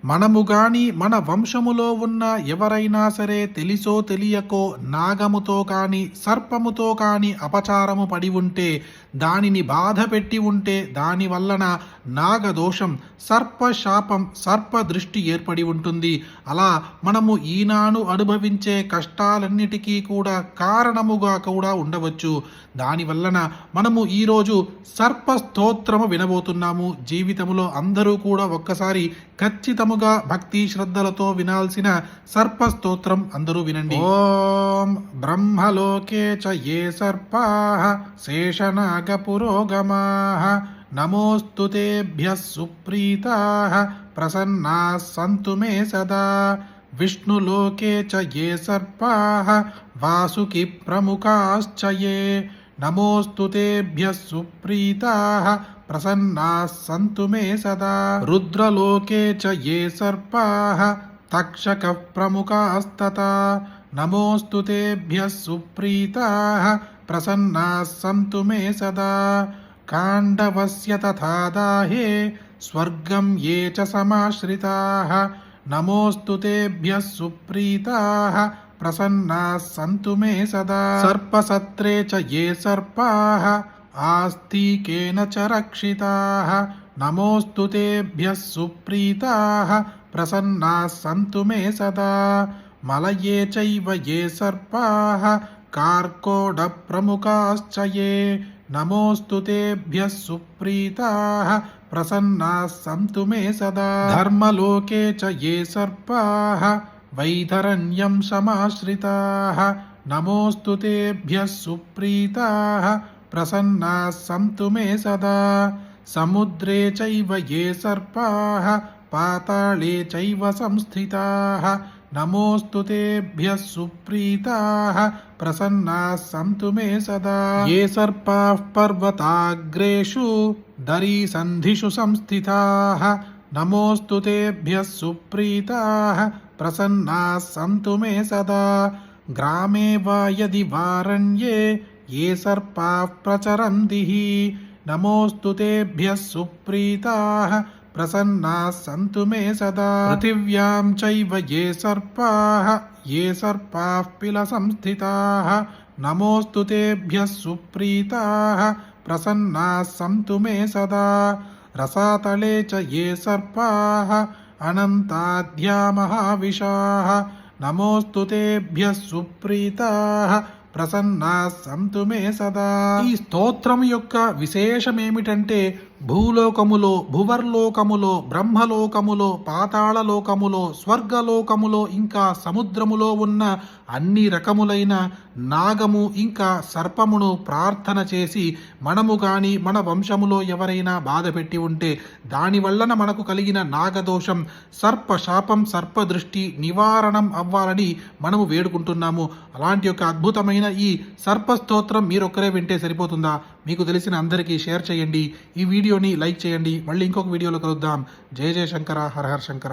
మనము గాని మన వంశములో ఉన్న ఎవరైనా సరే తెలిసో తెలియకో నాగముతో కాని సర్పముతో కాని అపచారము పడి ఉంటే, దానిని బాధ పెట్టి ఉంటే, దాని వలన నాగదోషం, సర్పశాపం, సర్పదృష్టి ఏర్పడి ఉంటుంది. అలా మనము ఈనాడు అనుభవించే కష్టాలన్నిటికీ కూడా కారణముగా కూడా ఉండవచ్చు. దాని వలన మనము ఈరోజు సర్పస్తోత్రము వినబోతున్నాము. జీవితంలో అందరూ కూడా ఒక్కసారి ఖచ్చితముగా భక్తి శ్రద్ధలతో వినాల్సిన సర్పస్తోత్రం అందరూ వినండి. ఓం బ్రహ్మలోకే చ ఏ సర్పాః శేషనాగ పురోగమాః నమోస్తు తేభ్యః సుప్రీతాః ప్రసన్నాః సంతు మే సదా. విష్ణులోకే చ ఏ సర్పాః వాసుకి ప్రముఖాశ్చ ఏ నమోస్తు తేభ్యః సుప్రీతాః ప్రసన్నాః సంతు మే సదా. రుద్రలోకే చ ఏ సర్పాః తక్షకః ప్రముఖాస్తతా నమోస్తు తేభ్యః సుప్రీతాః ప్రసన్నాః సంతు మే సదా. కాండవస్య తథా దాహే స్వర్గం ఏ చ సమాశ్రితాః నమోస్తు తేభ్యః సుప్రీతాః ప్రసన్నాః సంతు మే సదా. సర్పసత్రే చ ఏ సర్పాః ఆస్తికేన చ రక్షితాః నమోస్తు తేభ్యః సుప్రీతాః ప్రసన్నాః సంతు మే సదా. మలయే చైవ ఏ సర్పాః కార్కోడ ప్రముఖాశ్చ ఏ నమోస్తు తేభ్యః సుప్రీతాః ప్రసన్నాః సంతు మే సదా. ధర్మలోకే చ ఏ సర్పాః వైధరణ్యం సమాశ్రితాః నమోస్తు తేభ్యః సుప్రీతాః ప్రసన్నాః సంతు మే సదా. సముద్రే చైవ ఏ సర్పాః పాతాళే చైవ సంస్థితాః నమోస్తు తేభ్యః సుప్రీతాః ప్రసన్నాః సంతు మే సదా. ఏ సర్పాః పర్వతాగ్రేషు దరీసంధిషు సంస్థితాః నమోస్తు తేభ్యః సుప్రీతాః ప్రసన్నాః సంతు మే సదా. గ్రామే వా యది వారణ్యే ఏ సర్పాః ప్రచరంతి నమోస్తు తేభ్యః సుప్రీతాః ప్రసన్నాః సంతు మే సదా. పృథివ్యాం చైవ ఏ సర్పాః పిల సంస్థితాః నమోస్తు తేభ్యః సుప్రీతాః ప్రసన్నాః సంతు మే సదా. రసాతలే చ ఏ సర్పాః అనంతాద్యా మహావిశాః నమోస్తు తేభ్యః సుప్రీతాః ప్రసన్నాః సంతు మే సదా. ఈ స్తోత్రం యొక్క విశేషమేమిటంటే, భూలోకములో, భువర్లోకములో, బ్రహ్మలోకములో, పాతాళలోకములో, స్వర్గలోకములో, ఇంకా సముద్రములో ఉన్న అన్ని రకములైన నాగము ఇంకా సర్పమును ప్రార్థన చేసి మనము కానీ మన వంశములో ఎవరైనా బాధ పెట్టి ఉంటే, దానివల్లన మనకు కలిగిన నాగదోషం, సర్పశాపం, సర్పదృష్టి నివారణం అవ్వాలని మనము వేడుకుంటున్నాము. అలాంటి యొక్క అద్భుతమైన ఈ సర్పస్తోత్రం మీరొక్కరే వింటే సరిపోతుందా? మీకు తెలిసిన అందరికీ షేర్ చేయండి. ఈ వీడియోని లైక్ చేయండి. మళ్ళీ ఇంకొక వీడియోలో కలుద్దాం. జయ జయ శంకర, హర హర శంకర.